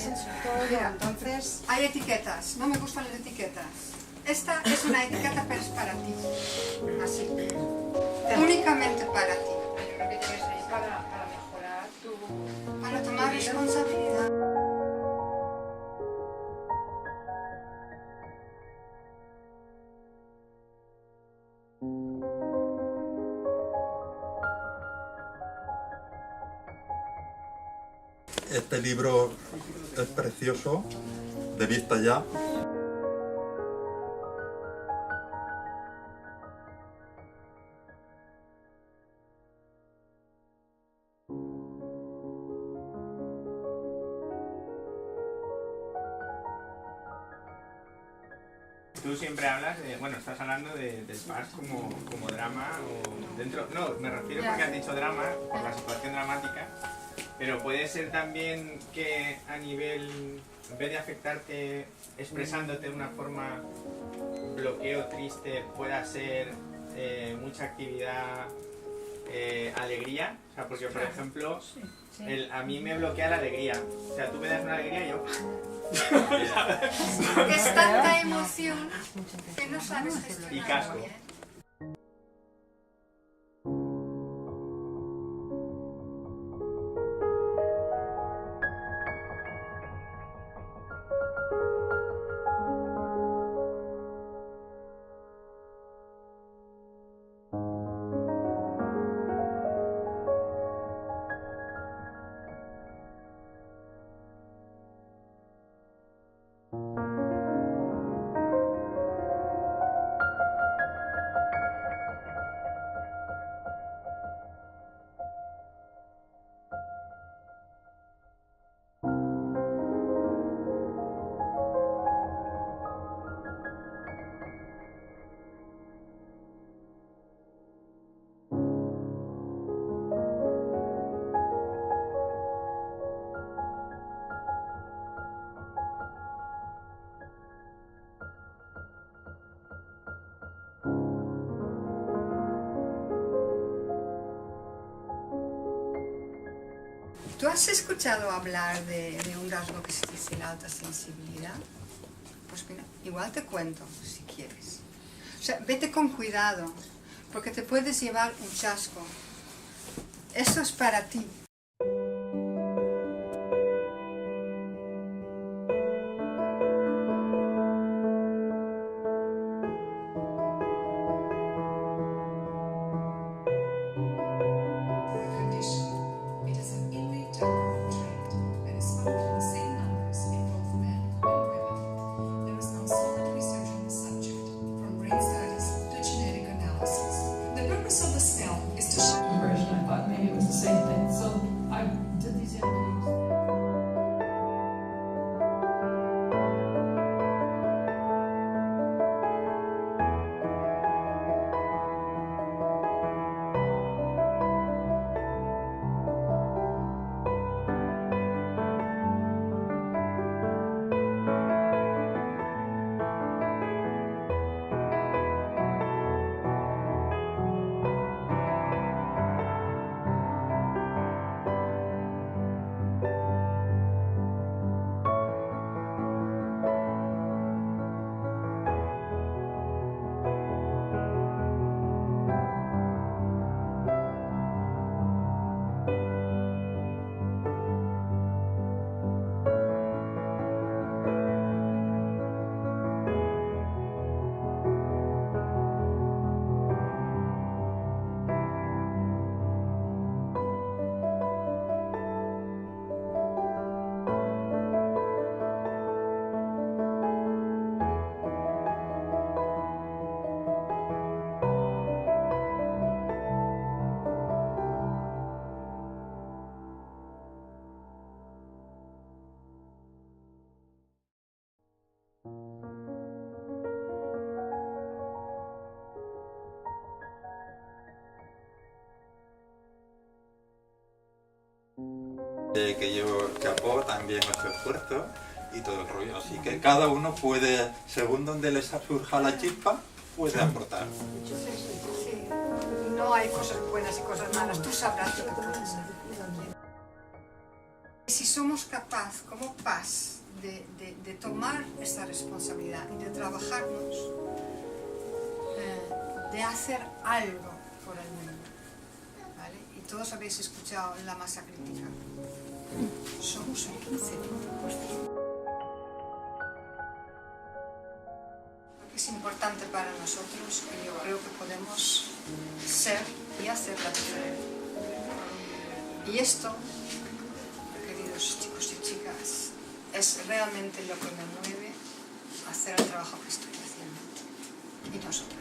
has hecho todo, Mira, entonces... Hay etiquetas, no me gustan las etiquetas. Esta es una etiqueta, pero es para ti. Así. Únicamente para ti. Yo creo que debe ser para mejorar tu... Para tomar responsabilidad. Este libro es precioso, de vista ya. Tú siempre hablas de, bueno, estás hablando del Pars como drama o dentro, no, me refiero porque has dicho drama, por la situación dramática, pero puede ser también que a nivel, en vez de afectarte expresándote de una forma bloqueo triste, pueda ser mucha actividad, alegría, o sea, porque por ejemplo, a mí me bloquea la alegría, o sea, tú me das una alegría y yo... Es tanta emoción que no sabes Y gestionarlo casco. bien. ¿Tú has escuchado hablar de un rasgo que se dice la alta sensibilidad? Pues mira, igual te cuento, si quieres. O sea, vete con cuidado, porque te puedes llevar un chasco. Esto es para ti. Que yo Capó también ha hecho esfuerzo y todo el rollo, así que cada uno puede, según donde les surja la chispa, puede aportar. Sí. No hay cosas buenas y cosas malas, tú sabrás lo que puedes hacer. Si somos capaces, como paz, de tomar esta responsabilidad y de trabajarnos, de hacer algo por el mundo, ¿vale? Y todos habéis escuchado la masa crítica. Somos el 15%. Lo que es importante para nosotros, que yo creo que podemos ser y hacer la diferencia. Y esto, queridos chicos y chicas, es realmente lo que me mueve a hacer el trabajo que estoy haciendo. Y nosotros.